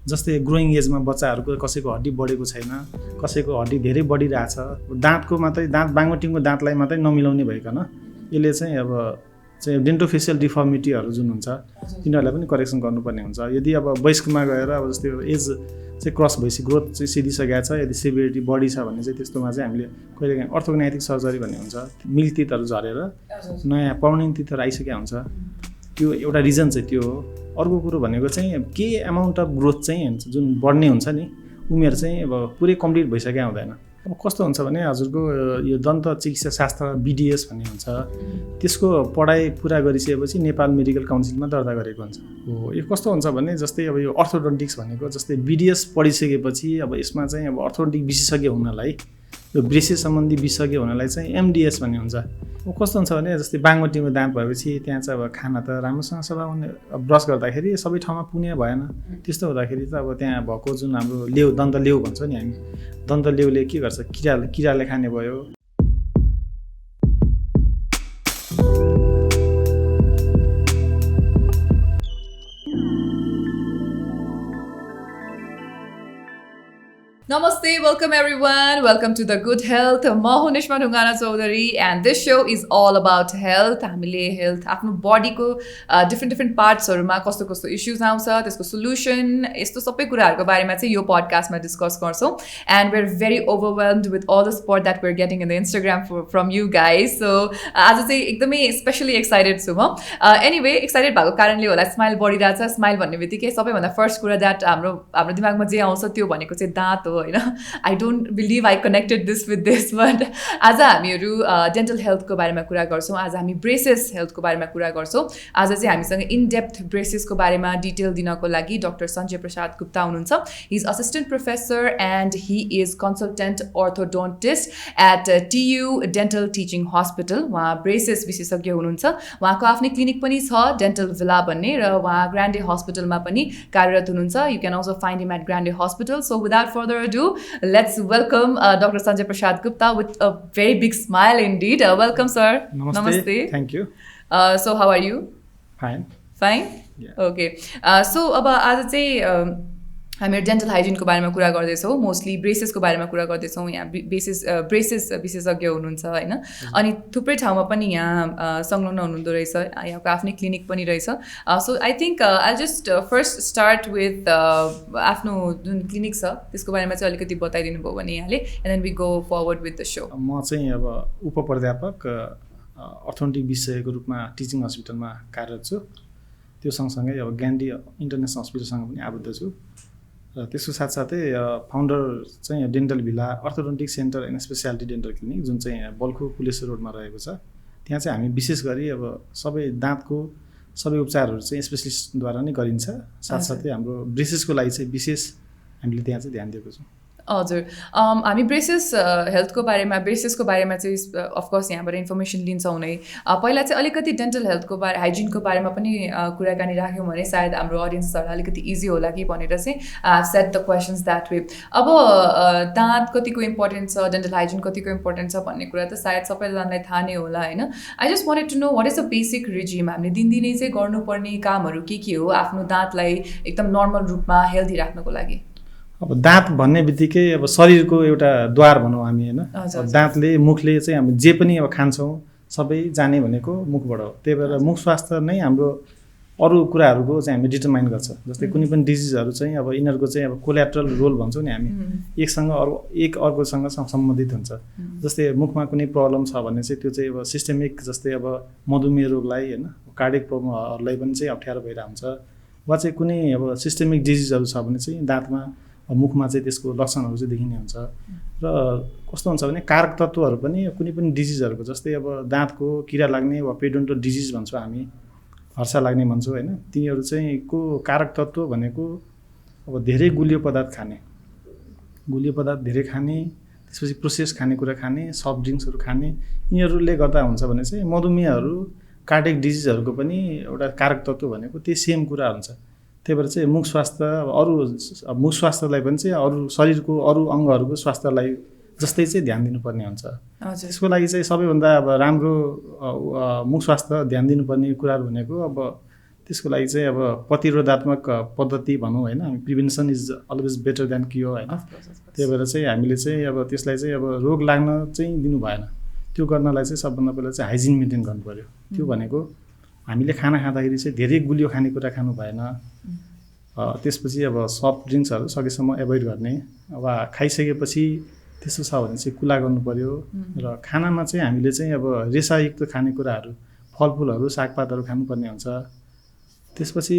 जस्तै ग्रोइङ एजमा बच्चाहरूको कसैको हड्डी बढेको छैन, कसैको हड्डी धेरै बढिरहेछ, दाँतको मात्रै दाँत बाङ्गोटिङको दाँतलाई मात्रै नमिलाउने भइकन यसले चाहिँ अब चाहिँ डेन्टोफेसियल डिफर्मिटीहरू जुन हुन्छ तिनीहरूलाई पनि करेक्सन गर्नुपर्ने हुन्छ। यदि अब वयस्कमा गएर अब जस्तै एज चाहिँ क्रस भएपछि ग्रोथ चाहिँ सिधिसकेको छ, यदि सिभिरिटी बढी छ भने चाहिँ त्यस्तोमा चाहिँ हामीले कहिलेकाहीँ अर्थोग्नाइटिक सर्जरी भन्ने हुन्छ, मिल्क टिथहरू झरेर नयाँ पर्मनेन्ट टिथहरू आइसकेको हुन्छ, त्यो एउटा रिजन चाहिँ त्यो हो। अर्को कुरो भनेको चाहिँ के एमाउन्ट अफ ग्रोथ चाहिँ हुन्छ जुन बढ्ने हुन्छ नि, उमेर चाहिँ अब पुरै कम्प्लिट भइसकेको हुँदैन। अब कस्तो हुन्छ भने हजुरको यो दन्त चिकित्सा शास्त्र BDS भन्ने हुन्छ, त्यसको पढाइ पुरा गरिसकेपछि नेपाल मेडिकल काउन्सिलमा दर्ता गरेको हुन्छ। हो यो कस्तो हुन्छ भने जस्तै अब यो अर्थोडोन्टिक्स भनेको जस्तै BDS पढिसकेपछि अब यसमा चाहिँ अब अर्थोडोन्टिक विशेषज्ञ हुनलाई, यो ब्रेसेस सम्बन्धी विशेषज्ञ हुनलाई चाहिँ MDS भन्ने हुन्छ। अब कस्तो हुन्छ भने जस्तै बाङ्गोटिङको दाँत भएपछि त्यहाँ चाहिँ अब खाना त राम्रोसँग सफाउने ब्रस गर्दाखेरि सबै ठाउँमा पुण्य भएन, त्यस्तो हुँदाखेरि त अब त्यहाँ भएको जुन हाम्रो लेउ दन्त लेउ भन्छ नि हामी, दन्त लेउले के गर्छ, किराले खाने भयो। Namaste, welcome everyone. Welcome to the Good Health. म हुँ Nishma Dhungana Chaudhary and this show is all about health. हामीले हेल्थ आफ्नो बडीको डिफ्रेन्ट पार्ट्सहरूमा कस्तो कस्तो इश्यूज आउँछ, त्यसको सोल्युसन, यस्तो सबै कुराहरूको बारेमा चाहिँ यो पडकास्टमा डिस्कस गर्छौँ। And we are very overwhelmed with all the support that we are getting in the Instagram from you guys. So आज चाहिँ एकदमै स्पेसली एक्साइटेड छु म। एनिवे एक्साइटेड भएको कारणले होला स्माइल बढिरहेछ। स्माइल भन्ने बित्तिकै सबैभन्दा फर्स्ट कुरा द्याट हाम्रो दिमागमा जे आउँछ त्यो भनेको चाहिँ दाँत हो होइन। I don't believe I connected this with this, but आज हामीहरू डेन्टल हेल्थको बारेमा कुरा गर्छौँ। आज हामी ब्रेसेस हेल्थको बारेमा कुरा गर्छौँ। आज चाहिँ हामीसँग इन डेप्थ ब्रेसेसको बारेमा डिटेल दिनको लागि डाक्टर सञ्जय प्रसाद गुप्ता हुनुहुन्छ। He is assistant professor and he is consultant orthodontist at TU dental teaching hospital. उहाँ ब्रेसेस विशेषज्ञ हुनुहुन्छ। उहाँको आफ्नै क्लिनिक पनि छ डेन्टल विला भन्ने, र उहाँ ग्रान्डे हस्पिटलमा पनि कार्यरत हुनुहुन्छ। You can also find him at Grande hospital. So without further ado, let's welcome Dr. Sanjay Prasad Gupta with a very big smile indeed. Welcome, sir. Namaste. Thank you. So, how are you? Fine. Fine? Yeah. Okay. So, अब आज चाहिँ हामीहरू dental हाइजिनको बारेमा कुरा गर्दैछौँ, mostly ब्रेसेसको बारेमा कुरा गर्दैछौँ। यहाँ ब्रेसेस विशेषज्ञ हुनुहुन्छ होइन, अनि थुप्रै ठाउँमा पनि यहाँ संलग्न हुनुहुँदो रहेछ, यहाँको आफ्नै क्लिनिक पनि रहेछ। So I think I just first start with आफ्नो जुन क्लिनिक छ त्यसको बारेमा चाहिँ अलिकति बताइदिनु भयो भने यहाँले, and then we go forward with the show. म चाहिँ अब उपप्राध्यापक अर्थोडोन्टिक विषयको रूपमा टिचिङ हस्पिटलमा कार्यरत छु। त्यो सँगसँगै अब गान्धी इन्टरनेसनल हस्पिटलसँग पनि आबद्ध छु, र त्यसको साथसाथै फाउन्डर चाहिँ Dental Villa Orthodontic Centre and Speciality Dental Clinic जुन चाहिँ बल्खु पुलेश्वर रोडमा रहेको छ। त्यहाँ चाहिँ हामी विशेष गरी अब सबै दाँतको सबै उपचारहरू चाहिँ स्पेसलिस्टद्वारा नै गरिन्छ। साथसाथै हाम्रो ब्रेसेसको लागि चाहिँ विशेष हामीले त्यहाँ चाहिँ ध्यान दिएको छौँ। हजुर, हामी ब्रेसेसको बारेमा चाहिँ अफकोर्स यहाँबाट इन्फर्मेसन लिन्छौँ नै। पहिला चाहिँ अलिकति डेन्टल हेल्थको हाइजिनको बारेमा पनि कुराकानी राख्यौँ भने सायद हाम्रो अडियन्सहरूलाई अलिकति इजी होला कि भनेर चाहिँ set the questions that way. अब दाँत कतिको इम्पोर्टेन्ट छ, डेन्टल हाइजिन कतिको इम्पोर्टेन्ट छ भन्ने कुरा त सायद सबैजनालाई थाहा नै होला होइन। I just wanted to know what is the basic regime, हामीले दिनदिनै चाहिँ गर्नुपर्ने कामहरू के हो आफ्नो दाँतलाई एकदम नर्मल रूपमा हेल्दी राख्नको लागि। अब दाँत भन्ने बित्तिकै अब शरीरको एउटा द्वार भनौँ हामी होइन। दाँतले मुखले चाहिँ हामी जे पनि अब खान्छौँ सबै जाने भनेको मुखबाट हो। त्यही भएर मुख स्वास्थ्य नै हाम्रो अरू कुराहरूको चाहिँ हामी डिटरमाइन गर्छ। जस्तै कुनै पनि डिजिजहरू चाहिँ अब यिनीहरूको चाहिँ अब कोल्याट्रल रोल भन्छौँ नि हामी, एक अर्कोसँग सम्बन्धित हुन्छ। जस्तै मुखमा कुनै प्रब्लम छ भने चाहिँ त्यो चाहिँ अब सिस्टेमिक, जस्तै अब मधुमेह रोगलाई होइन, कार्डियक प्रब्लमहरूलाई पनि चाहिँ अप्ठ्यारो भइरहेको हुन्छ, वा चाहिँ कुनै अब सिस्टेमिक डिजिजहरू छ भने चाहिँ दाँतमा मुखमा चाहिँ त्यसको लक्षणहरू चाहिँ देखिने हुन्छ। र कस्तो हुन्छ भने कारक तत्त्वहरू पनि कुनै पनि डिजिजहरूको, जस्तै अब दाँतको किरा लाग्ने वा पेरिडोन्टल डिजिज भन्छौँ हामी, हर्सा लाग्ने भन्छौँ होइन, तिनीहरू चाहिँ को कारक तत्त्व भनेको अब धेरै गुलियो पदार्थ धेरै खाने, त्यसपछि प्रोसेस खानेकुरा खाने, सफ्ट ड्रिङ्क्सहरू खाने, यिनीहरूले गर्दा हुन्छ भने चाहिँ मधुमेहहरू, कार्डियक डिजिजहरूको पनि एउटा कारक तत्त्व भनेको त्यही सेम कुरा हुन्छ। त्यही भएर चाहिँ मुख स्वास्थ्यलाई पनि चाहिँ अरू शरीरको अरू अङ्गहरूको स्वास्थ्यलाई जस्तै चाहिँ ध्यान दिनुपर्ने हुन्छ। त्यसको लागि चाहिँ सबैभन्दा अब राम्रो मुख स्वास्थ्य ध्यान दिनुपर्ने कुराहरू भनेको अब त्यसको लागि चाहिँ अब प्रतिरोधात्मक पद्धति भनौँ होइन, prevention is always better than cure होइन। त्यही भएर चाहिँ हामीले चाहिँ अब त्यसलाई चाहिँ अब रोग लाग्न चाहिँ दिनु भएन। त्यो गर्नलाई चाहिँ सबभन्दा पहिला चाहिँ हाइजिन मेन्टेन गर्नु पऱ्यो। त्यो भनेको हामीले खाना खाँदाखेरि चाहिँ धेरै गुलियो खानेकुरा खानु भएन। त्यसपछि अब सफ्ट ड्रिङ्क्सहरू सकेसम्म एभोइड गर्ने। अब खाइसकेपछि त्यस्तो छ भने चाहिँ कुला गर्नु पऱ्यो। र खानामा चाहिँ हामीले चाहिँ अब रेसायुक्त खानेकुराहरू, फलफुलहरू, सागपातहरू खानुपर्ने हुन्छ। त्यसपछि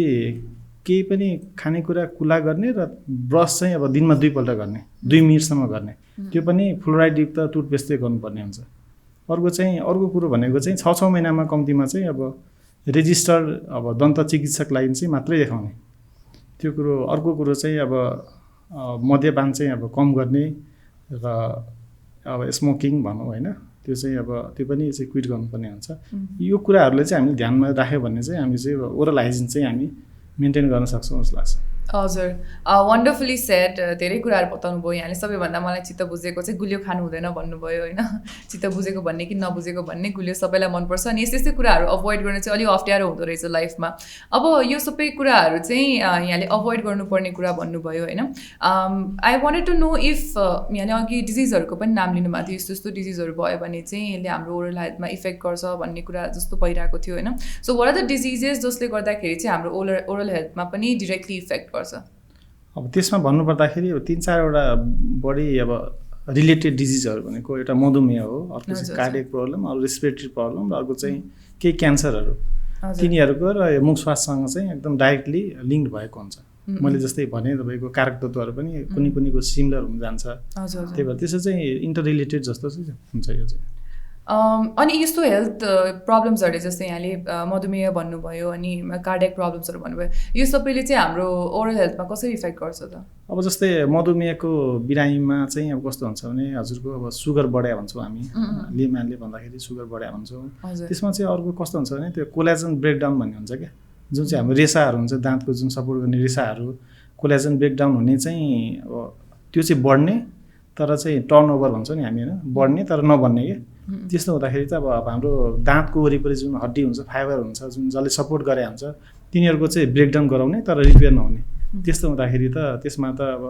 केही पनि खानेकुरा कुला गर्ने र ब्रस चाहिँ अब दिनमा 2 पल्ट गर्ने, 2 मिनटसम्म गर्ने। त्यो पनि फ्लोराइडयुक्त टुथपेस्टले गर्नुपर्ने हुन्छ। अर्को कुरो भनेको चाहिँ 6 महिनामा कम्तीमा चाहिँ अब रेजिस्टर्ड अब दन्त चिकित्सकलाई चाहिँ मात्रै देखाउने। त्यो कुरो। अर्को कुरो चाहिँ अब मद्यपान चाहिँ अब कम गर्ने र अब स्मोकिङ भनौँ होइन, त्यो चाहिँ अब त्यो पनि चाहिँ क्विट गर्नुपर्ने हुन्छ। यो कुराहरूलाई चाहिँ हामीले ध्यानमा राख्यो भने चाहिँ हामी चाहिँ ओरल हाइजिन चाहिँ हामी मेन्टेन गर्न सक्छौँ जस्तो लाग्छ। हजुर, वन्डरफुली सेड। धेरै कुराहरू बताउनु भयो यहाँले। सबैभन्दा मलाई चित्त बुझेको चाहिँ गुलियो खानु हुँदैन भन्नुभयो होइन। चित्त बुझेको भन्ने कि नबुझेको भन्ने, गुलियो सबैलाई मनपर्छ अनि यस्तै कुराहरू अभोइड गर्न चाहिँ अलिक अप्ठ्यारो हुँदो रहेछ लाइफमा। अब यो सबै कुराहरू चाहिँ यहाँले अभोइड गर्नुपर्ने कुरा भन्नुभयो होइन। I wanted to know if यहाँले अघि डिजिजहरूको पनि नाम लिनुभएको थियो, यस्तो डिजिजहरू भयो भने चाहिँ यसले हाम्रो ओरल हेल्थमा इफेक्ट गर्छ भन्ने कुरा जस्तो भइरहेको थियो होइन। So what are the diseases जसले गर्दाखेरि चाहिँ हाम्रो ओरल हेल्थमा पनि डिरेक्टली इफेक्ट गर्छ? अब त्यसमा भन्नुपर्दाखेरि 3-4वटा बढी अब रिलेटेड डिजिजहरू भनेको एउटा मधुमेह हो, अर्को चाहिँ कार्डियक प्रब्लम, अरू रेस्पिरेटरी प्रब्लम, र अर्को चाहिँ केही क्यान्सरहरू। तिनीहरूको र मुख स्वास्थ्यसँग चाहिँ एकदम डाइरेक्टली लिङ्क भएको हुन्छ। मैले जस्तै भने तपाईँको कारक तत्त्वहरू पनि कुनैको सिमिलर हुन जान्छ। त्यही भएर त्यसो चाहिँ इन्टर रिलेटेड जस्तो चाहिँ हुन्छ यो चाहिँ। अनि यस्तो हेल्थ प्रब्लम्सहरूले जस्तै यहाँले मधुमेह भन्नुभयो अनि कार्डियक प्रब्लम्सहरू भन्नुभयो, यो सबैले चाहिँ हाम्रो ओरल हेल्थमा कसरी इफेक्ट गर्छ त? अब जस्तै मधुमेहको बिरामीमा चाहिँ अब कस्तो हुन्छ भने हजुरको अब सुगर बढ्या भन्छौँ हामी, लेमानले भन्दाखेरि सुगर बढ्या भन्छौँ। त्यसमा चाहिँ अर्को कस्तो हुन्छ भने त्यो कोलाजन ब्रेकडाउन भन्ने हुन्छ क्या, जुन चाहिँ हाम्रो रेसाहरू हुन्छ, दाँतको जुन सपोर्ट गर्ने रेसाहरू, कोलाजन ब्रेकडाउन हुने चाहिँ अब त्यो चाहिँ बढ्ने, तर चाहिँ टर्नओभर भन्छ नि हामी होइन, बढ्ने तर नबन्ने क्या। त्यस्तो हुँदाखेरि चाहिँ अब हाम्रो दाँतको वरिपरि जुन हड्डी हुन्छ, फाइबर हुन्छ, जुन जसले सपोर्ट गरे हुन्छ, तिनीहरूको चाहिँ ब्रेकडाउन गराउने तर रिपेयर नहुने। त्यस्तो हुँदाखेरि त त्यसमा त अब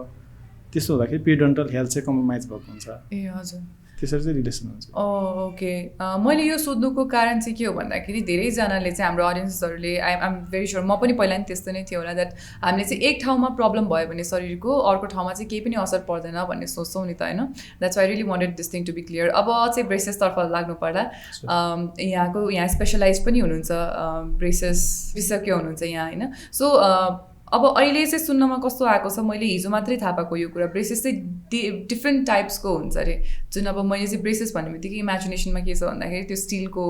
त्यस्तो हुँदाखेरि पेरिडन्टल हेल्थ चाहिँ कम्प्रोमाइज भएको हुन्छ। ए हजुर, त्यसरी चाहिँ रिलेसन हुन्छ। ओके, मैले यो सोध्नुको कारण चाहिँ के हो भन्दाखेरि धेरैजनाले चाहिँ हाम्रो अडियन्सहरूले आइएम भेरी स्योर, म पनि पहिला नि त्यस्तो नै थियो होला, द्याट हामीले चाहिँ एक ठाउँमा प्रब्लम भयो भने शरीरको अर्को ठाउँमा चाहिँ केही पनि असर पर्दैन भन्ने सोच्छौँ नि त होइन। That's why really wanted this thing to be clear. अब चाहिँ ब्रेसेसतर्फ लाग्नु पर्दा यहाँ स्पेसलाइज पनि हुनुहुन्छ, ब्रेसेस विशेषज्ञ हुनुहुन्छ यहाँ होइन। सो अब अहिले चाहिँ सुन्नमा कस्तो आएको छ, मैले हिजो मात्रै थाहा पाएको यो कुरा, ब्रेसेस चाहिँ डिफ्रेन्ट टाइप्सको हुन्छ अरे। जुन अब मैले चाहिँ ब्रेसेस भन्ने बित्तिकै इमेजिनेसनमा के छ भन्दाखेरि त्यो स्टिलको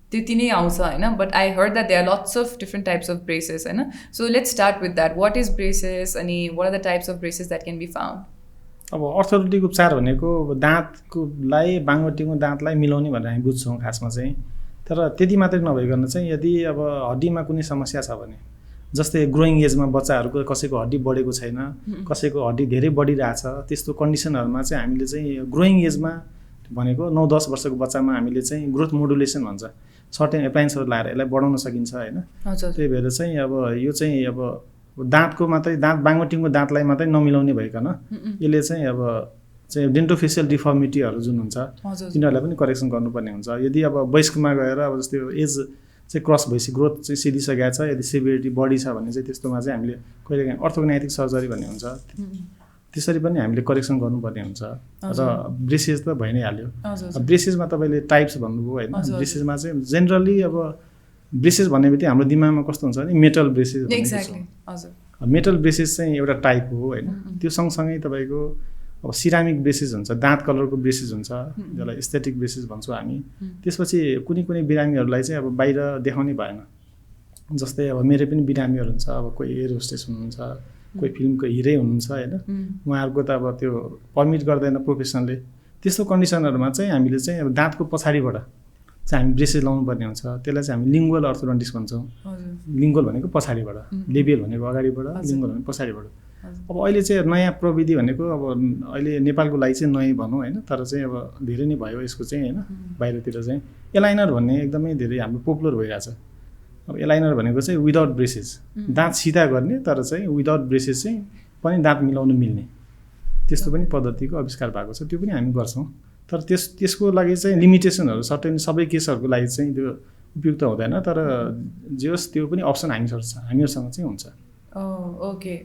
त्यति नै आउँछ होइन, but I heard that there are lots of different types of braces होइन। So let's start with that, what is braces अनि what are the types of braces that can be found? अब अर्थोपेडिक उपचार भनेको दाँतकोलाई बाङ्गोटीको दाँतलाई मिलाउने भनेर हामी बुझ्छौँ खासमा चाहिँ। तर त्यति मात्रै नभइकन चाहिँ यदि अब हड्डीमा कुनै समस्या छ भने, जस्तै ग्रोइङ एजमा बच्चाहरूको कसैको हड्डी बढेको छैन, कसैको हड्डी धेरै बढिरहेछ, त्यस्तो कन्डिसनहरूमा चाहिँ हामीले चाहिँ ग्रोइङ एजमा भनेको 9-10 वर्षको बच्चामा हामीले चाहिँ ग्रोथ मोडुलेसन भन्छ, सर्टेन एप्लायन्सहरू लगाएर यसलाई बढाउन सकिन्छ होइन। त्यही भएर चाहिँ अब यो चाहिँ अब दाँतको मात्रै बाङ्गोटिङको दाँतलाई मात्रै नमिलाउने भइकन यसले चाहिँ अब चाहिँ डेन्टोफेसियल डिफर्मिटीहरू जुन हुन्छ तिनीहरूलाई पनि करेक्सन गर्नुपर्ने हुन्छ। यदि अब वयस्कमा गएर अब जस्तै एज चाहिँ क्रस भएपछि ग्रोथ चाहिँ सिधिसकेको छ, यदि सिभिरिटी बढी छ भने चाहिँ त्यस्तोमा चाहिँ हामीले कहिलेकाहीँ अर्थोग्नाइटिक सर्जरी भन्ने हुन्छ, त्यसरी पनि हामीले करेक्सन गर्नुपर्ने हुन्छ। र ब्रेसेस त भइ नै हाल्यो। ब्रेसेसमा तपाईँले टाइप्स भन्नुभयो होइन। ब्रेसेसमा चाहिँ जेनरली अब ब्रेसेस भन्ने बित्तिकै हाम्रो दिमागमा कस्तो हुन्छ भने मेटल ब्रेसेस भन्ने। मेटल ब्रेसेस चाहिँ एउटा टाइप हो होइन। त्यो सँगसँगै तपाईँको अब सिरामिक ब्रेसेस हुन्छ, दाँत कलरको ब्रेसेस हुन्छ, जसलाई एस्थेटिक ब्रेसेस भन्छौँ हामी। त्यसपछि कुनै बिरामीहरूलाई चाहिँ अब बाहिर देखाउने भएन। जस्तै अब मेरो पनि बिरामीहरू हुन्छ, अब कोही एयर होस्टेस हुनुहुन्छ, कोही फिल्मको हिरै हुनुहुन्छ होइन, उहाँहरूको त अब त्यो पर्मिट गर्दैन प्रोफेसनले। त्यस्तो कन्डिसनहरूमा चाहिँ हामीले चाहिँ अब दाँतको पछाडिबाट चाहिँ हामी ब्रेसेस लाउनु पर्ने हुन्छ। त्यसलाई चाहिँ हामी लिङ्गुअल अर्थोडोन्टिक्स भन्छौँ। लिङ्गुअल भनेको पछाडिबाट, लेबियल भनेको अगाडिबाट, लिङ्गुअल भनेको पछाडिबाट। अब अहिले चाहिँ नयाँ प्रविधि भनेको अब अहिले नेपालको लागि चाहिँ नयाँ भनौँ होइन, तर चाहिँ अब धेरै नै भयो यसको चाहिँ होइन। बाहिरतिर चाहिँ एलाइनर भन्ने एकदमै धेरै हाम्रो पपुलर भइरहेछ। अब एलाइनर भनेको चाहिँ विदाउट ब्रेसेस, दाँत सिधा गर्ने तर चाहिँ विदाउट ब्रेसेस चाहिँ पनि दाँत मिलाउन मिल्ने त्यस्तो पनि पद्धतिको आविष्कार भएको छ। त्यो पनि हामी गर्छौँ, तर त्यसको लागि चाहिँ लिमिटेसनहरू सर्टेन सबै केसहरूको लागि चाहिँ त्यो उपयुक्त हुँदैन, तर जे होस् त्यो पनि अप्सन हामीहरूसँग चाहिँ हुन्छ। ओके,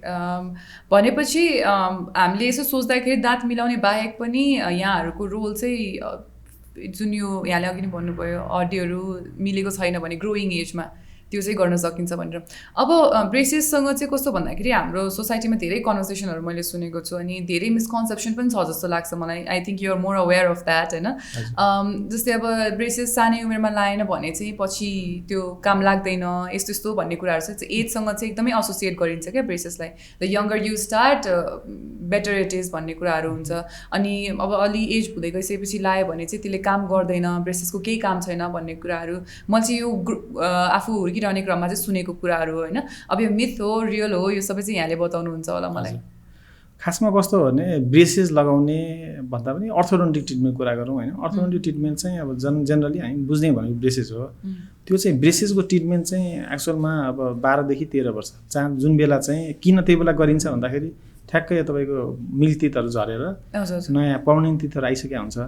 भनेपछि हामीले यसो सोच्दाखेरि दाँत मिलाउने बाहेक पनि यहाँहरूको रोल चाहिँ जुन यो यहाँले अघि नै भन्नुभयो हड्डीहरू मिलेको छैन भने ग्रोइङ एजमा त्यो चाहिँ गर्न सकिन्छ भनेर। अब ब्रेसेससँग चाहिँ कस्तो भन्दाखेरि हाम्रो सोसाइटीमा धेरै कन्भर्सेसनहरू मैले सुनेको छु अनि धेरै मिसकन्सेप्सन पनि छ जस्तो लाग्छ मलाई। I think you are more aware of that होइन। जस्तै अब ब्रेसेस सानै उमेरमा लाएन भने चाहिँ पछि त्यो काम लाग्दैन यस्तो यस्तो भन्ने कुराहरू चाहिँ एजसँग चाहिँ एकदमै एसोसिएट गरिन्छ क्या ब्रेसेसलाई। The younger you start better it is भन्ने कुराहरू हुन्छ। अनि अब अलि एज हुँदै गइसकेपछि लायो भने चाहिँ त्यसले काम गर्दैन, ब्रेसेसको केही काम छैन भन्ने कुराहरू म चाहिँ यो आफू रहने क्रममा चाहिँ सुनेको कुराहरू हो होइन। अब यो मिथ हो रियल हो यो सबै चाहिँ यहाँले बताउनुहुन्छ होला मलाई। खासमा कस्तो हो भने ब्रेसेस लगाउने भन्दा पनि अर्थोडोन्टिक ट्रिटमेन्टको कुरा गरौँ होइन। अर्थोडोन्टिक ट्रिटमेन्ट चाहिँ अब जेनरली हामी बुझ्ने भनेको ब्रेसेस हो। त्यो चाहिँ ब्रेसेसको ट्रिटमेन्ट चाहिँ एक्चुअलमा अब 12 देखि 13 वर्ष जुन बेला चाहिँ किन त्यही बेला गरिन्छ भन्दाखेरि ठ्याक्कै तपाईँको मिल्क टिथहरू झरेर नयाँ पर्मनेन्ट टिथहरू आइसकेको हुन्छ,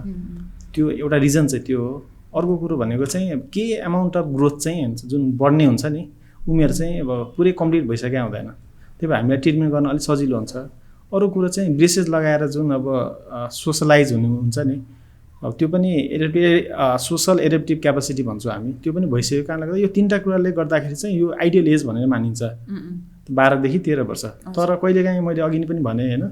त्यो एउटा रिजन चाहिँ त्यो हो। अर्को कुरो भनेको चाहिँ के एमाउन्ट अफ ग्रोथ चाहिँ हुन्छ जुन बढ्ने हुन्छ नि उमेर चाहिँ अब पुरै कम्प्लिट भइसकेको हुँदैन, त्यही भएर हामीलाई ट्रिटमेन्ट गर्न अलिक सजिलो हुन्छ। अरू कुरो चाहिँ ब्रेसेस लगाएर जुन अब सोसलाइज हुने हुन्छ नि अब त्यो पनि सोसल एडेप्टिभ क्यापासिटी भन्छौँ हामी, त्यो पनि भइसकेको कारणले गर्दा यो 3टा कुराले गर्दाखेरि चाहिँ यो आइडियल एज भनेर मानिन्छ 12 देखि 13 वर्ष। तर कहिलेकाहीँ मैले अघि नै पनि भने होइन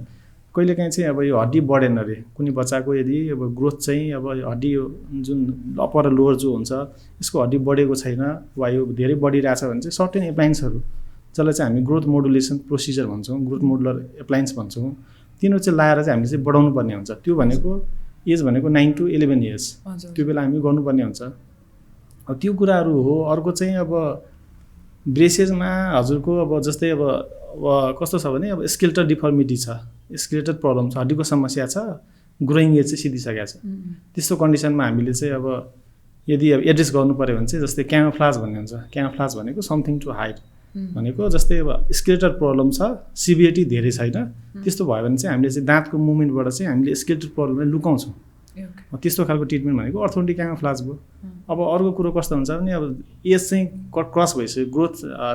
कहिलेकाहीँ चाहिँ अब यो हड्डी बढेन अरे कुनै बच्चाको यदि अब ग्रोथ चाहिँ अब हड्डी जुन अप्पर र लोवर जो हुन्छ यसको हड्डी बढेको छैन वा यो धेरै बढिरहेछ भने चाहिँ सर्टेन एप्लायन्सहरू जसलाई चाहिँ हामी ग्रोथ मोडुलेसन प्रोसिजर भन्छौँ, ग्रोथ मोडुलर एप्लायन्स भन्छौँ, तिनीहरू चाहिँ लाएर चाहिँ हामीले चाहिँ बढाउनु पर्ने हुन्छ। त्यो भनेको एज भनेको 9 to 11 इयर्स त्यो बेला हामी गर्नुपर्ने हुन्छ। अब त्यो कुराहरू हो। अर्को चाहिँ अब ब्रेसेसमा हजुरको अब जस्तै अब कस्तो छ भने अब स्केलेटल डिफर्मिटी छ, स्केलेटल प्रब्लम छ, हड्डीको समस्या छ, ग्रोइङ एज चाहिँ सिधिसकेको छ, त्यस्तो कन्डिसनमा हामीले चाहिँ अब यदि अब एड्रेस गर्नु पऱ्यो भने चाहिँ जस्तै क्यामोफ्लाज भन्ने हुन्छ। क्यामोफ्लाज भनेको समथिङ टु हाइड भनेको जस्तै अब स्केलेटल प्रब्लम छ, सिभिरिटी धेरै छैन, त्यस्तो भयो भने चाहिँ हामीले चाहिँ दाँतको मुभमेन्टबाट चाहिँ हामीले स्केलेटल प्रब्लमलाई लुकाउँछौँ। त्यस्तो खालको ट्रिटमेन्ट भनेको अर्थोडोन्टिक क्यामोफ्लाज भयो। अब अर्को कुरो कस्तो हुन्छ भने अब एज चाहिँ क्रस भइसक्यो,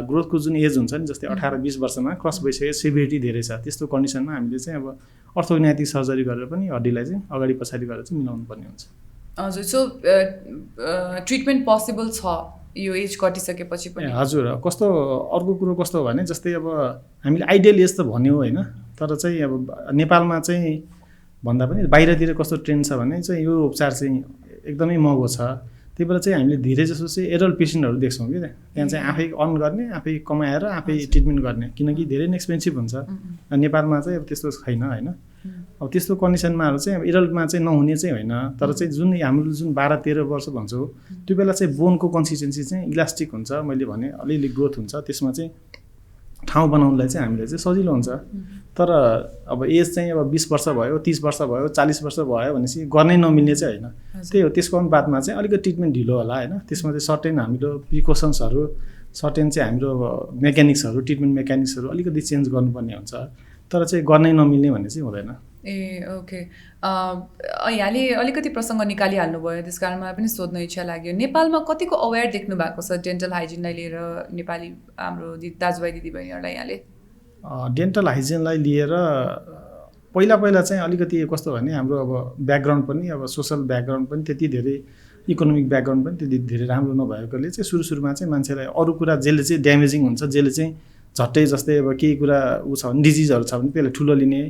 ग्रोथको जुन एज हुन्छ नि जस्तै 18-20 वर्षमा क्रस भइसक्यो, सिभिरिटी धेरै छ, त्यस्तो कन्डिसनमा हामीले चाहिँ अब अर्थोग्नेटिक सर्जरी गरेर पनि हड्डीलाई चाहिँ अगाडि पछाडि गरेर चाहिँ मिलाउनु पर्ने हुन्छ। हजुर, सो ट्रिटमेन्ट पोसिबल छ यो एज कटिसकेपछि पनि? हजुर। कस्तो अर्को कुरो कस्तो हो भने जस्तै अब हामीले आइडियल एज त भन्यो होइन, तर चाहिँ अब नेपालमा चाहिँ भन्दा पनि बाहिरतिर कस्तो ट्रेन्ड छ भने चाहिँ यो उपचार चाहिँ एकदमै महँगो छ। त्यही भएर चाहिँ हामीले धेरै जसो चाहिँ एडल्ट पेसेन्टहरू देख्छौँ कि त्यहाँ चाहिँ आफै अर्न गर्ने, आफै कमाएर आफै ट्रिटमेन्ट गर्ने, किनकि धेरै नै एक्सपेन्सिभ हुन्छ। नेपालमा चाहिँ अब त्यस्तो छैन होइन। अब त्यस्तो कन्डिसनमाहरू चाहिँ अब एडल्टमा चाहिँ नहुने चाहिँ होइन, तर चाहिँ जुन हाम्रो जुन 12-13 वर्ष भन्छौँ त्यो बेला चाहिँ बोनको कन्सिस्टेन्सी चाहिँ इलास्टिक हुन्छ, मैले भने अलिअलि ग्रोथ हुन्छ, त्यसमा चाहिँ ठाउँ बनाउनलाई चाहिँ हामीले चाहिँ सजिलो हुन्छ। तर अब एज चाहिँ अब 20 वर्ष भयो, 30 वर्ष भयो, 40 वर्ष भयो भनेपछि गर्नै नमिल्ने चाहिँ होइन। त्यही हो, त्यसको अनुपातमा चाहिँ अलिकति ट्रिटमेन्ट ढिलो होला होइन। त्यसमा चाहिँ सर्टेन हाम्रो प्रिकसन्सहरू, सर्टेन चाहिँ हाम्रो मेकानिक्सहरू, ट्रिटमेन्ट मेकानिक्सहरू अलिकति चेन्ज गर्नुपर्ने हुन्छ, तर चाहिँ गर्नै नमिल्ने भन्ने चाहिँ हुँदैन। ओके, यहाँले अलिकति प्रसङ्ग निकालिहाल्नुभयो, त्यस कारण मलाई पनि सोध्न इच्छा लाग्यो, नेपालमा कतिको अवेर देख्नु भएको छ डेन्टल हाइजिनलाई लिएर नेपाली हाम्रो दाजुभाइ दिदीबहिनीहरूलाई? यहाँले डेन्टल हाइजिनलाई लिएर पहिला चाहिँ अलिकति कस्तो भने हाम्रो अब ब्याकग्राउन्ड पनि अब सोसल ब्याकग्राउन्ड पनि त्यति धेरै, इकोनोमिक ब्याकग्राउन्ड पनि त्यति धेरै राम्रो नभएकोले चाहिँ सुरुमा चाहिँ मान्छेलाई अरू कुरा जसले चाहिँ ड्यामेजिङ हुन्छ, जसले चाहिँ झट्टै जस्तै अब केही कुरा ऊ छ भने डिजिजहरू छ भने त्यसलाई ठुलो लिने,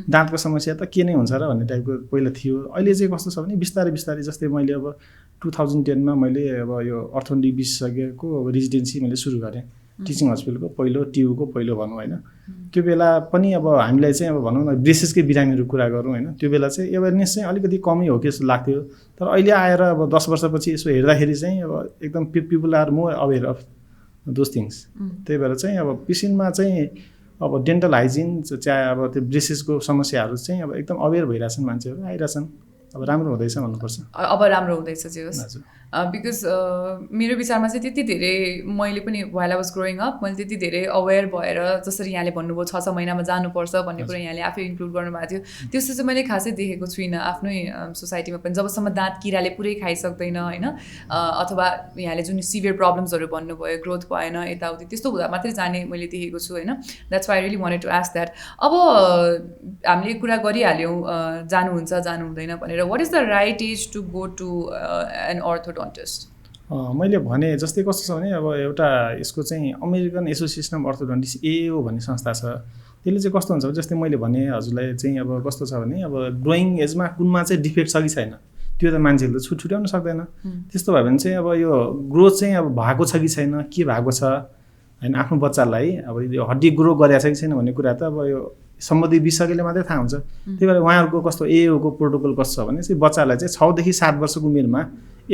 दाँतको समस्या त के नै हुन्छ र भन्ने टाइपको पहिला थियो। अहिले चाहिँ कस्तो छ भने बिस्तारै जस्तै मैले अब 2010मा मैले अब यो अर्थोडोन्टिक विशेषज्ञको रेजिडेन्सी मैले सुरु गरेँ टिचिङ हस्पिटलको पहिलो टियुको पहिलो भनौँ होइन। त्यो बेला पनि अब हामीलाई चाहिँ अब भनौँ न ब्रेसेसकै बिरामीहरू कुरा गरौँ होइन, त्यो बेला चाहिँ एवेरनेस चाहिँ अलिकति कमै हो कि जस्तो लाग्थ्यो। तर अहिले आएर अब 10 वर्षपछि यसो हेर्दाखेरि चाहिँ अब एकदम people are more aware of those things. त्यही भएर चाहिँ अब पेसेन्टमा चाहिँ अब डेन्टल हाइजिन चाहे अब त्यो ब्रेसेसको समस्याहरू चाहिँ अब एकदम अवेर भइरहेछन्, मान्छेहरू आइरहेछन्, अब राम्रो हुँदैछ भन्नुपर्छ। अब राम्रो हुँदैछ जे होस्। बिकज मेरो विचारमा चाहिँ त्यति धेरै मैले पनि while I was growing up मैले त्यति धेरै अवेर भएर जसरी यहाँले भन्नुभयो 6 महिनामा जानुपर्छ भन्ने कुरा यहाँले आफै इन्क्लुड गर्नुभएको थियो त्यस्तो चाहिँ मैले खासै देखेको छुइनँ आफ्नै सोसाइटीमा पनि जबसम्म दाँत किराले पुरै खाइसक्दैन होइन अथवा यहाँले जुन सिभियर प्रब्लम्सहरू भन्नुभयो ग्रोथ भएन यताउति त्यस्तो हुँदा मात्रै जाने मैले देखेको छु होइन that's why I really wanted to ask that अब हामीले कुरा गरिहाल्यौँ जानुहुन्छ जानु हुँदैन भनेर what is the right age to go to an orthodontist मैले भने जस्तै कस्तो छ भने अब एउटा यसको चाहिँ अमेरिकन एसोसिएसन अफ अर्थोडोन्टिस्ट एओ भन्ने संस्था छ त्यसले चाहिँ कस्तो हुन्छ जस्तै मैले भने हजुरलाई चाहिँ अब कस्तो छ भने अब ग्रोइङ एजमा कुनमा चाहिँ डिफेक्ट छ कि छैन त्यो त मान्छेले त छुट्याउन सक्दैन त्यस्तो भयो भने चाहिँ अब यो ग्रोथ चाहिँ अब भएको छ कि छैन के भएको छ होइन आफ्नो बच्चालाई अब यो हड्डी ग्रो गरेको छ कि छैन भन्ने कुरा त अब यो सम्बन्धित विशेषज्ञले मात्रै थाहा हुन्छ त्यही भएर उहाँहरूको कस्तो एओको प्रोटोकल कस्तो छ भने चाहिँ बच्चालाई चाहिँ 6 देखि 7 वर्षको उमेरमा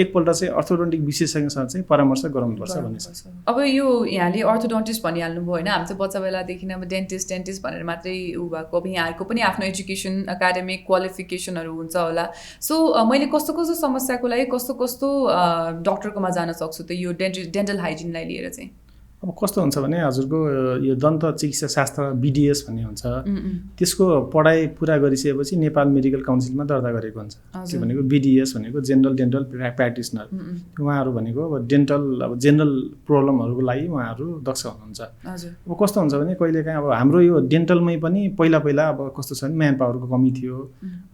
एकपल्ट चाहिँ अर्थोडोन्टिक विशेषज्ञसँग चाहिँ परामर्श गराउनुपर्छ भन्ने छ अब यो यहाँले अर्थोडोन्टिस्ट भनिहाल्नुभयो होइन हामी चाहिँ बच्चा बेलादेखि अब डेन्टिस्ट भनेर मात्रै ऊ भएको अब यहाँहरूको पनि आफ्नो एजुकेसन एकाडेमिक क्वालिफिकेसनहरू हुन्छ होला सो मैले कस्तो कस्तो समस्याको लागि कस्तो डक्टरकोमा जान सक्छु त यो डेन्टल हाइजिनलाई लिएर चाहिँ अब कस्तो हुन्छ भने हजुरको यो दन्त चिकित्सा शास्त्र बिडिएस भन्ने हुन्छ त्यसको पढाइ पुरा गरिसकेपछि नेपाल मेडिकल काउन्सिलमा दर्ता गरेको हुन्छ त्यो भनेको बिडिएस भनेको जेनरल डेन्टल प्र्याक्टिसनर उहाँहरू भनेको अब डेन्टल अब जेनरल प्रब्लमहरूको लागि उहाँहरू दक्ष हुनुहुन्छ अब कस्तो हुन्छ भने कहिलेकाहीँ अब हाम्रो यो डेन्टलमै पनि पहिला अब कस्तो छ भने म्यान पावरको कमी थियो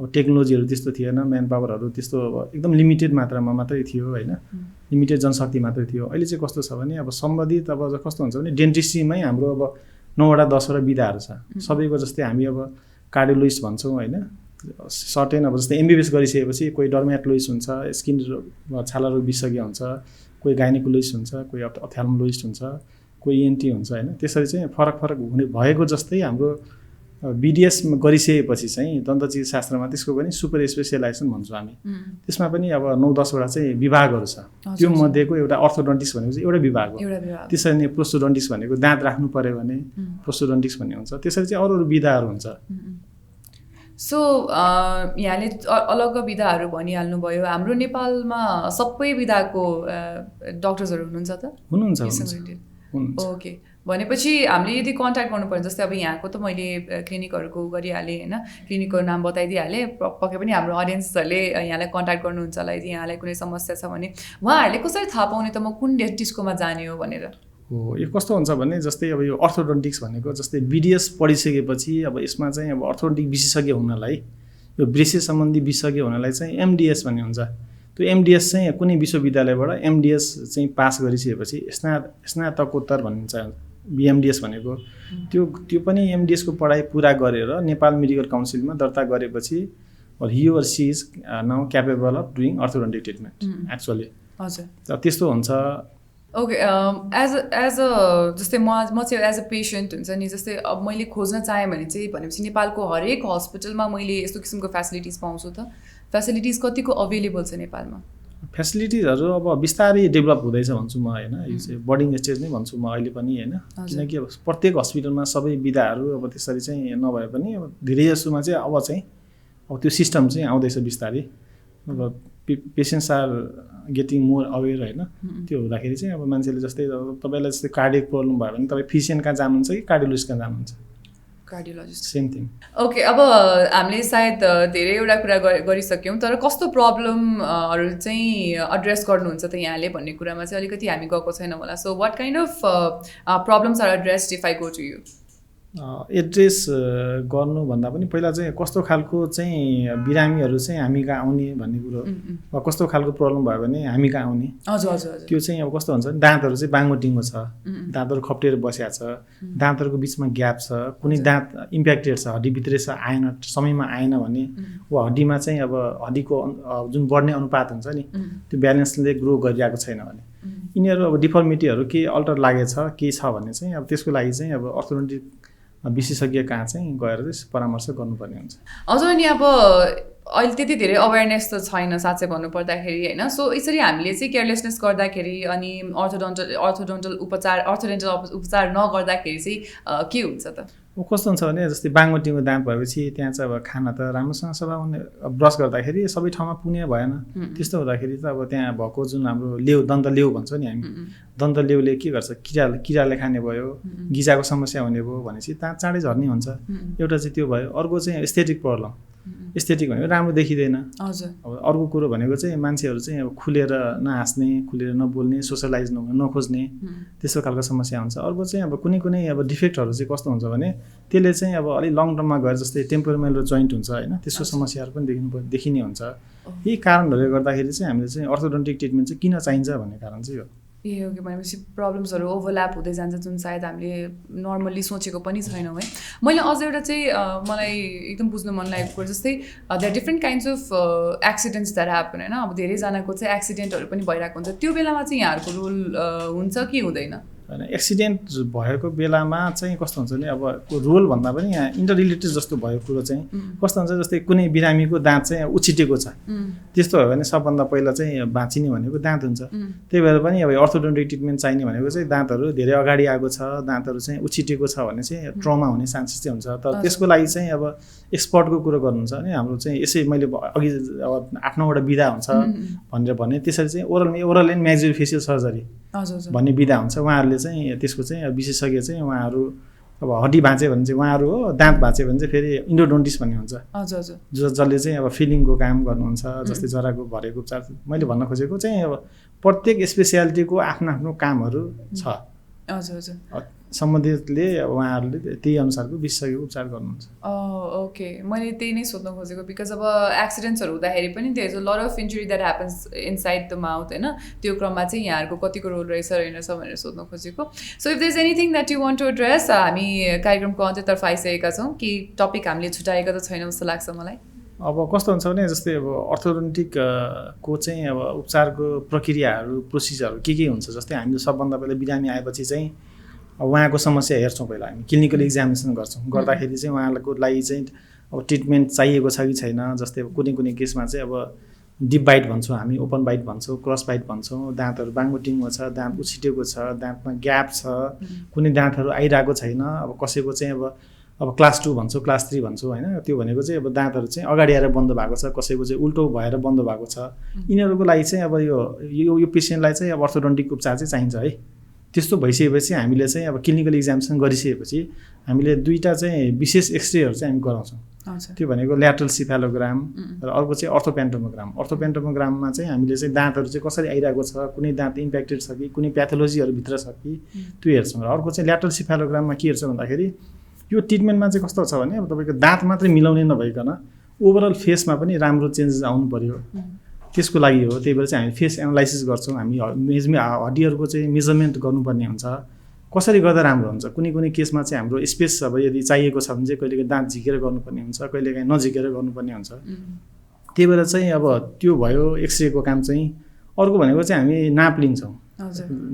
अब टेक्नोलोजीहरू त्यस्तो थिएन म्यान पावरहरू त्यस्तो अब एकदम लिमिटेड मात्रामा मात्रै थियो होइन लिमिटेड जनशक्ति मात्रै थियो अहिले चाहिँ कस्तो छ भने अब सम्बन्धित अब कस्तो हुन्छ भने डेन्टिस्ट्रीमै हाम्रो अब 9वटा 10वटा विधाहरू छ सबैको जस्तै हामी अब कार्डियोलोजिस्ट भन्छौँ होइन सर्टेन अब जस्तै एमबिबिएस गरिसकेपछि कोही डर्मेटोलोजिस्ट हुन्छ स्किन छाला रोग विशेषज्ञ हुन्छ कोही गाइनेकोलोजिस्ट हुन्छ कोही अप्थ्याल्मोलोजिस्ट हुन्छ कोही एनटी हुन्छ होइन त्यसरी चाहिँ फरक हुने भएको जस्तै हाम्रो बिडिएस गरिसकेपछि चाहिँ दन्त चिकित्सा शास्त्रमा त्यसको पनि सुपर स्पेसियलाइजेसन भन्छौँ हामी त्यसमा पनि अब 9-10वटा चाहिँ विभागहरू छ त्यो मध्येको एउटा अर्थोडोन्टिस्ट भनेको चाहिँ एउटा विभाग हो त्यसरी नै प्रोस्टोडोन्टिस्ट भनेको दाँत राख्नु पर्यो भने प्रोस्टोडोन्टिस्ट भन्ने हुन्छ त्यसरी चाहिँ अरू विधाहरू हुन्छ सो यहाँले अलग विधाहरू भनिहाल्नुभयो हाम्रो नेपालमा सबै विधाको डक्टर्सहरू हुनुहुन्छ त हुनुहुन्छ ओके भनेपछि हामीले यदि कन्ट्याक्ट गर्नुपर्ने जस्तै अब यहाँको त मैले क्लिनिकहरूको गरिहालेँ होइन क्लिनिकको नाम बताइदिइहालेँ पक्कै पनि हाम्रो अडियन्सहरूले यहाँलाई कन्ट्याक्ट गर्नुहुन्छ होला यदि यहाँलाई कुनै समस्या छ भने उहाँहरूले कसरी थाहा पाउने त म कुन डेन्टिस्टकोमा जाने हो भनेर हो यो कस्तो हुन्छ भने जस्तै अब यो अर्थोडोन्टिक्स भनेको जस्तै बिडिएस पढिसकेपछि अब यसमा चाहिँ अब अर्थोडोन्टिक विशेषज्ञ हुनलाई यो ब्रेसेस सम्बन्धी विशेषज्ञ हुनलाई चाहिँ एमडिएस भन्ने हुन्छ त्यो एमडिएस चाहिँ कुनै विश्वविद्यालयबाट एमडिएस चाहिँ पास गरिसकेपछि स्नातकोत्तर भनिन्छ बिएमडिएस भनेको त्यो पनि एमडिएसको पढाइ पुरा गरेर नेपाल मेडिकल काउन्सिलमा दर्ता गरेपछि he or she is now capable of doing orthodontic treatment actually हजुर त्यस्तो हुन्छ ओके एज अ जस्तै म चाहिँ एज अ पेसेन्ट हुन्छ नि जस्तै अब मैले खोज्न चाहेँ भने चाहिँ भनेपछि नेपालको हरेक हस्पिटलमा मैले यस्तो किसिमको फेसिलिटिज पाउँछु त फेसिलिटिज कतिको अभाइलेबल छ नेपालमा फेसिलिटिजहरू अब बिस्तारै डेभलप हुँदैछ भन्छु म होइन यो चाहिँ बर्डिङ स्टेज नै भन्छु म अहिले पनि होइन किनकि अब प्रत्येक हस्पिटलमा सबै विधाहरू अब त्यसरी चाहिँ नभए पनि अब धेरै जसोमा चाहिँ अब त्यो सिस्टम चाहिँ आउँदैछ बिस्तारै अब पेसेन्ट्स आर गेटिङ मोर अवेर होइन त्यो हुँदाखेरि चाहिँ अब मान्छेले जस्तै तपाईँलाई जस्तै कार्डियक प्रब्लम भयो भने तपाईँ फिजिसियन कहाँ जानुहुन्छ कि कार्डियोलोजिस्ट कहाँ जानुहुन्छ कार्डियोलोजिस्ट सेम थिङ ओके अब हामीले सायद धेरैवटा कुरा गरिसक्यौँ तर कस्तो प्रब्लमहरू चाहिँ एड्रेस गर्नुहुन्छ त यहाँले भन्ने कुरामा चाहिँ अलिकति हामी गएको छैनौँ होला so what kind of problems are addressed if I go to you address गर्नुभन्दा पनि पहिला चाहिँ कस्तो खालको चाहिँ बिरामीहरू चाहिँ हामी कहाँ आउने भन्ने कुरो वा कस्तो खालको प्रब्लम भयो भने हामी कहाँ आउने हजुर त्यो चाहिँ अब कस्तो हुन्छ भने दाँतहरू चाहिँ बाङ्गोटिङ्गो छ दाँतहरू खप्टेर बसेको छ दाँतहरूको बिचमा ग्याप छ कुनै दाँत इम्प्याक्टेड छ हड्डीभित्रै छ आएन समयमा आएन भने वा हड्डीमा चाहिँ अब हड्डीको जुन बढ्ने अनुपात हुन्छ नि त्यो ब्यालेन्सले ग्रो गरिरहेको छैन भने यिनीहरू अब डिफर्मिटीहरू के अल्टर लागेछ के छ भन्ने चाहिँ अब त्यसको लागि चाहिँ अब अर्थोडोन्टिक विशेषज्ञ कहाँ चाहिँ गएर चाहिँ परामर्श गर्नुपर्ने हुन्छ हजुर अनि अब अहिले त्यति धेरै अवेरनेस त छैन साँच्चै भन्नुपर्दाखेरि होइन सो यसरी हामीले चाहिँ केयरलेसनेस गर्दाखेरि अनि अर्थोडेन्टल उपचार नगर्दाखेरि चाहिँ के हुन्छ त कस्तो हुन्छ भने जस्तै बाङमोटिङको दाँत भएपछि त्यहाँ चाहिँ अब खाना त राम्रोसँग सफा हुने ब्रस गर्दाखेरि सबै ठाउँमा पुग्ने भएन त्यस्तो हुँदाखेरि त अब त्यहाँ भएको जुन हाम्रो दन्त लेउ भन्छ नि हामी दन्त लेउले के गर्छ किराले खाने भयो गिजाको समस्या हुने भयो भनेपछि दाँत चाँडै झर्ने हुन्छ एउटा चाहिँ त्यो भयो अर्को चाहिँ एस्थेटिक प्रब्लम एस्थेटिक भनेको राम्रो देखिँदैन अब अर्को कुरो भनेको चाहिँ मान्छेहरू चाहिँ अब खुलेर नहाँस्ने खुलेर नबोल्ने सोसलाइज नखोज्ने त्यस्तो खालको समस्या हुन्छ अर्को चाहिँ अब कुनै अब डिफेक्टहरू चाहिँ कस्तो हुन्छ भने त्यसले चाहिँ अब अलिक लङ टर्ममा गएर जस्तै टेम्पोरल जोइन्ट हुन्छ होइन त्यस्तो समस्याहरू पनि देखिने हुन्छ यही कारणहरूले गर्दाखेरि चाहिँ हामीले चाहिँ अर्थोडोन्टिक ट्रिटमेन्ट चाहिँ किन चाहिन्छ भन्ने कारण चाहिँ हो ओके भनेपछि प्रब्लम्सहरू ओभरल्याप हुँदै जान्छ जुन सायद हामीले नर्मल्ली सोचेको पनि छैनौँ है मैले अझ एउटा चाहिँ मलाई एकदम बुझ्नु मन लागेको कुरो जस्तै there different kinds of accidents that happen होइन अब धेरैजनाको चाहिँ एक्सिडेन्टहरू पनि भइरहेको हुन्छ त्यो बेलामा चाहिँ यहाँहरूको रोल हुन्छ कि हुँदैन होइन एक्सिडेन्ट भएको बेलामा चाहिँ कस्तो हुन्छ भने अब रोल भन्दा पनि यहाँ इन्टर रिलेटेड जस्तो भएको कुरो चाहिँ कस्तो हुन्छ जस्तै कुनै बिरामीको दाँत चाहिँ उछिटेको छ त्यस्तो भयो भने सबभन्दा पहिला चाहिँ बाँचिने भनेको दाँत हुन्छ त्यही भएर पनि अब अर्थोडोन्टिक ट्रिटमेन्ट चाहिने भनेको चाहिँ दाँतहरू धेरै अगाडि आएको छ दाँतहरू चाहिँ उछिटेको छ भने चाहिँ ट्रमा हुने चान्सेस चाहिँ हुन्छ तर त्यसको लागि चाहिँ अब एक्सपर्टको कुरो गर्नुहुन्छ भने हाम्रो चाहिँ यसै मैले अघि अब 8-9वटा विधा हुन्छ भनेर भने त्यसरी चाहिँ ओरल एन्ड म्याक्सिलोफेसियल सर्जरी भन्ने विधा हुन्छ उहाँहरूले चाहिँ त्यसको चाहिँ विशेषज्ञ चाहिँ उहाँहरू अब हड्डी भाँच्यो भने चाहिँ उहाँहरू हो दाँत भाँच्यो भने चाहिँ फेरि इन्डोडोन्टिस्ट भन्ने हुन्छ जसले चाहिँ अब फिलिङको काम गर्नुहुन्छ जस्तै जराको भरेको उपचार मैले भन्न खोजेको चाहिँ अब प्रत्येक स्पेसियालिटीको आफ्नो कामहरू छ सम्बन्धितले उहाँहरूले त्यही अनुसारको विशेषज्ञ उपचार गर्नुहुन्छ ओके मैले त्यही नै सोध्न खोजेको बिकज अब एक्सिडेन्ट्सहरू हुँदाखेरि पनि there is a lot of injury that happens inside the mouth होइन त्यो क्रममा चाहिँ यहाँहरूको कतिको रोल रहेछ रहेनछ भनेर सोध्न खोजेको so if there is anything that you want to address हामी कार्यक्रमको अन्त्यतर्फ आइसकेका छौँ कि टपिक हामीले छुट्याएका त छैनौँ जस्तो लाग्छ मलाई अब कस्तो हुन्छ भने जस्तै अब अर्थोडोन्टिक को चाहिँ अब उपचारको प्रक्रियाहरू प्रोसिजरहरू के हुन्छ जस्तै हामीले सबभन्दा पहिला बिरामी आएपछि चाहिँ उहाँको समस्या हेर्छौँ पहिला हामी क्लिनिकल एक्जामिनेसन गर्छौँ गर्दाखेरि चाहिँ उहाँको लागि चाहिँ अब ट्रिटमेन्ट चाहिएको छ कि छैन जस्तै अब कुनै केसमा चाहिँ अब डिप बाइट भन्छौँ हामी ओपन बाइट भन्छौँ क्रस बाइट भन्छौँ दाँतहरू बाङमोटिङमा छ दाँत उछिटेको छ दाँतमा ग्याप छ कुनै दाँतहरू आइरहेको छैन अब कसैको चाहिँ अब क्लास 2 भन्छौँ क्लास 3 भन्छौँ होइन त्यो भनेको चाहिँ अब दाँतहरू चाहिँ अगाडि आएर बन्द भएको छ कसैको चाहिँ उल्टो भएर बन्द भएको छ यिनीहरूको लागि चाहिँ अब यो पेसेन्टलाई चाहिँ अब अर्थोडोन्टिक उपचार चाहिँ चाहिन्छ है त्यस्तो भइसकेपछि हामीले चाहिँ अब क्लिनिकल एक्जामिनेसन गरिसकेपछि हामीले 2टा चाहिँ विशेष एक्सरेहरू चाहिँ हामी गराउँछौँ त्यो भनेको ल्याटरल सिफेलोग्राम र अर्को चाहिँ अर्थोपेन्टोमोग्राममा चाहिँ हामीले चाहिँ दाँतहरू चाहिँ कसरी आइरहेको छ कुनै दाँत इम्प्याक्टेड छ कि कुनै प्याथोलोजीहरू भित्र छ कि त्यो हेर्छौँ र अर्को चाहिँ ल्याटरल सिफेलोग्राममा के हेर्छ भन्दाखेरि यो ट्रिटमेन्टमा चाहिँ कस्तो छ भने अब तपाईँको दाँत मात्रै मिलाउने नभइकन ओभरअल फेसमा पनि राम्रो चेन्जेस आउनु पर्यो त्यसको लागि हो त्यही भएर चाहिँ हामी फेस एनालाइसिस गर्छौँ हामी हड्डीहरूको चाहिँ मेजरमेन्ट गर्नुपर्ने हुन्छ कसरी गर्दा राम्रो हुन्छ कुनै केसमा चाहिँ हाम्रो स्पेस अब यदि चाहिएको छ भने चाहिँ कहिलेकाहीँ दाँत झिकेर गर्नुपर्ने हुन्छ कहिलेकाहीँ नझिकेर गर्नुपर्ने हुन्छ त्यही भएर चाहिँ अब त्यो भयो एक्सरेको काम चाहिँ अर्को भनेको चाहिँ हामी नाप लिन्छौँ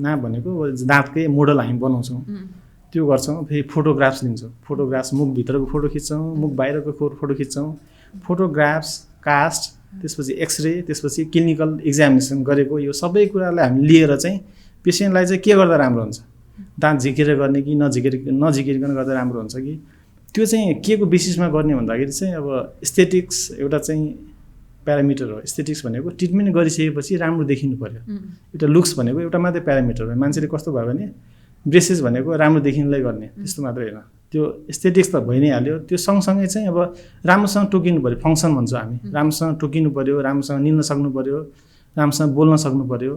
नाप भनेको दाँतकै मोडल हामी बनाउँछौँ त्यो गर्छौँ फेरि फोटोग्राफ्स लिन्छौँ फोटोग्राफ्स मुखभित्रको फोटो खिच्छौँ मुख बाहिरको फोटो खिच्छौँ फोटोग्राफ्स कास्ट त्यसपछि एक्सरे त्यसपछि क्लिनिकल एक्जामिनेसन गरेको यो सबै कुरालाई हामी लिएर चाहिँ पेसेन्टलाई चाहिँ के गर्दा राम्रो हुन्छ दाँत झिकेर गर्ने कि नझिकिकन गर्दा राम्रो हुन्छ कि त्यो चाहिँ के को बेसिसमा गर्ने भन्दाखेरि चाहिँ अब एस्थेटिक्स एउटा चाहिँ प्यारामिटर हो एस्थेटिक्स भनेको ट्रिटमेन्ट गरिसकेपछि राम्रो देखिनु पर्यो एउटा लुक्स भनेको एउटा मात्रै प्यारामिटर हो मान्छेले कस्तो भयो भने ब्रेसेस भनेको राम्रो देखिनुलाई गर्ने त्यस्तो मात्रै होइन त्यो एस्थेटिक्स त भइ नै हाल्यो त्यो सँगसँगै चाहिँ अब राम्रोसँग टोकिनु पर्यो फङ्सन भन्छौँ हामी राम्रोसँग टोकिनु पर्यो राम्रोसँग निल्न सक्नु पर्यो राम्रोसँग बोल्न सक्नु पर्यो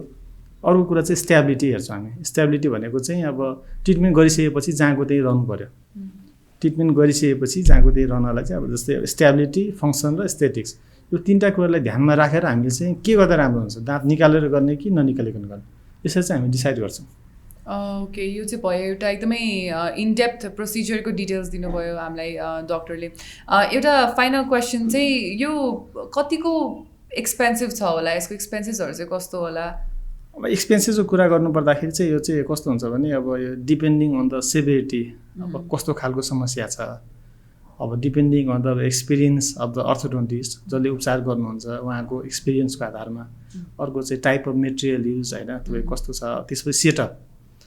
अर्को कुरा चाहिँ स्ट्याबिलिटी हेर्छौँ हामी स्ट्याबिलिटी भनेको चाहिँ अब ट्रिटमेन्ट गरिसकेपछि जहाँको त्यही रहनु पर्यो ट्रिटमेन्ट गरिसकेपछि जहाँको त्यही रहनलाई चाहिँ अब जस्तै स्ट्याबिलिटी फङ्सन र एस्थेटिक्स यो 3टा कुरालाई ध्यानमा राखेर हामीले चाहिँ के गर्दा राम्रो हुन्छ दाँत निकालेर गर्ने कि ननिकालिकन गर्ने यसरी चाहिँ हामी डिसाइड गर्छौँ ओके यो चाहिँ भयो एउटा एकदमै इनडेप्थ प्रोसिजरको डिटेल्स दिनुभयो हामीलाई डक्टरले एउटा फाइनल क्वेसन चाहिँ यो कतिको एक्सपेन्सिभ छ होला यसको एक्सपेन्सेसहरू चाहिँ कस्तो होला अब एक्सपेन्सेसको कुरा गर्नुपर्दाखेरि चाहिँ यो चाहिँ कस्तो हुन्छ भने अब यो डिपेन्डिङ अन द सेभिरिटी अब कस्तो खालको समस्या छ अब depending on the experience of the orthodontist जसले उपचार गर्नुहुन्छ उहाँको एक्सपिरियन्सको आधारमा अर्को चाहिँ टाइप अफ मेटेरियल युज होइन तपाईँ कस्तो छ त्यसपछि सेटअप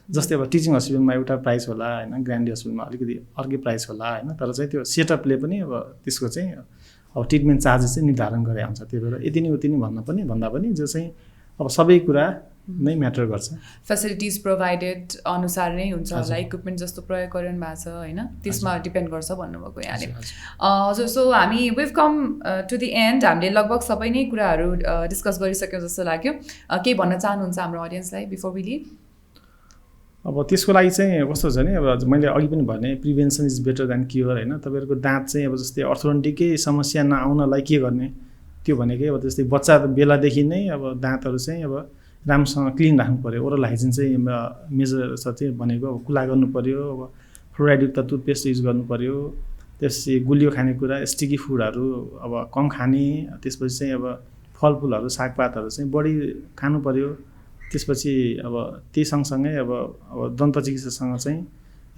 जस्तै अब टिचिङ हस्पिटलमा एउटा प्राइस होला होइन, ग्रान्डी हस्पिटलमा अलिकति अर्कै प्राइस होला होइन, तर चाहिँ त्यो सेटअपले पनि अब त्यसको चाहिँ अब ट्रिटमेन्ट चार्जेस चाहिँ निर्धारण गरे हुन्छ। त्यही भएर यति नै उति नै भन्दा पनि जो चाहिँ अब सबै कुरा नै म्याटर गर्छ। फेसिलिटिज प्रोभाइडेड अनुसार नै हुन्छ होला, इक्विपमेन्ट जस्तो प्रयोग गरिरहनु भएको छ होइन, त्यसमा डिपेन्ड गर्छ भन्नुभएको यहाँले। हजुर, सो हामी we've come to the end, हामीले लगभग सबै नै कुराहरू डिस्कस गरिसक्यौँ जस्तो लाग्यो। केही भन्न चाहनुहुन्छ हाम्रो अडियन्सलाई बिफोर वी लिभ? अब त्यसको लागि चाहिँ कस्तो छ भने अब मैले अघि पनि भने prevention is better than cure होइन। तपाईँहरूको दाँत चाहिँ अब जस्तै अर्थोडोन्टिकै समस्या नआउनलाई के गर्ने, त्यो भनेकै अब जस्तै बच्चा बेलादेखि नै अब दाँतहरू चाहिँ अब राम्रोसँग क्लिन राख्नु पऱ्यो। ओरल हाइजिन चाहिँ मेजर चाहिँ भनेको अब कुला गर्नु पऱ्यो, अब फ्लोराइडयुक्त टुथपेस्ट युज गर्नु पऱ्यो, त्यसपछि गुलियो खानेकुरा स्टिकी फुडहरू अब कम खाने, त्यसपछि चाहिँ अब फलफुलहरू सागपातहरू चाहिँ बढी खानु पऱ्यो। त्यसपछि अब त्यही सँगसँगै अब दन्त चिकित्सासँग चाहिँ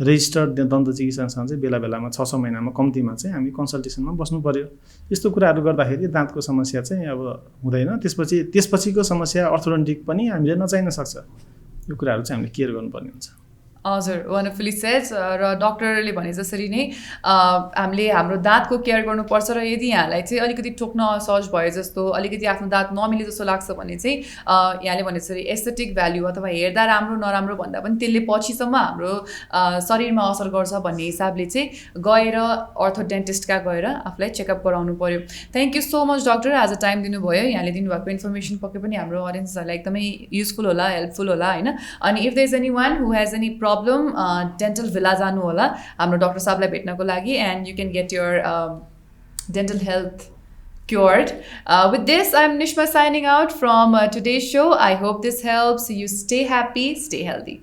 रेजिस्टर्ड दन्त चिकित्सासँग चाहिँ बेला बेलामा 6-6 महिनामा कम्तीमा चाहिँ हामी कन्सल्टेसनमा बस्नु पऱ्यो। यस्तो कुराहरू गर्दाखेरि दाँतको समस्या चाहिँ अब हुँदैन। त्यसपछिको समस्या अर्थोडोन्टिक पनि हामीले नचाहिन सक्छ। यो कुराहरू चाहिँ हामीले केयर गर्नुपर्ने हुन्छ। हजुर, वन्डरफुली सेड। र डक्टरले भने जसरी नै हामीले हाम्रो दाँतको केयर गर्नुपर्छ र यदि यहाँलाई चाहिँ अलिकति ठोक्न असहज भयो जस्तो, अलिकति आफ्नो दाँत नमिले जस्तो लाग्छ भने चाहिँ यहाँले भने जसरी एस्थेटिक भ्याल्यु अथवा हेर्दा राम्रो नराम्रो भन्दा पनि त्यसले पछिसम्म हाम्रो शरीरमा असर गर्छ भन्ने हिसाबले चाहिँ गएर अर्थोडेन्टिस्टका गएर आफूलाई चेकअप गराउनु पऱ्यो। Thank you so much doctor, आज टाइम दिनुभयो। यहाँले दिनुभएको इन्फर्मेसन पक्कै पनि हाम्रो अडियन्सहरूलाई एकदमै युजफुल होला, हेल्पफुल होला होइन। अनि if there is anyone who has any problem, dental villa जानु होला हाम्रो डक्टर साहबलाई भेट्नको लागि, and you can get your dental health cured. With this, I'm Nishma signing out from today's show. I hope this helps you stay happy, stay healthy.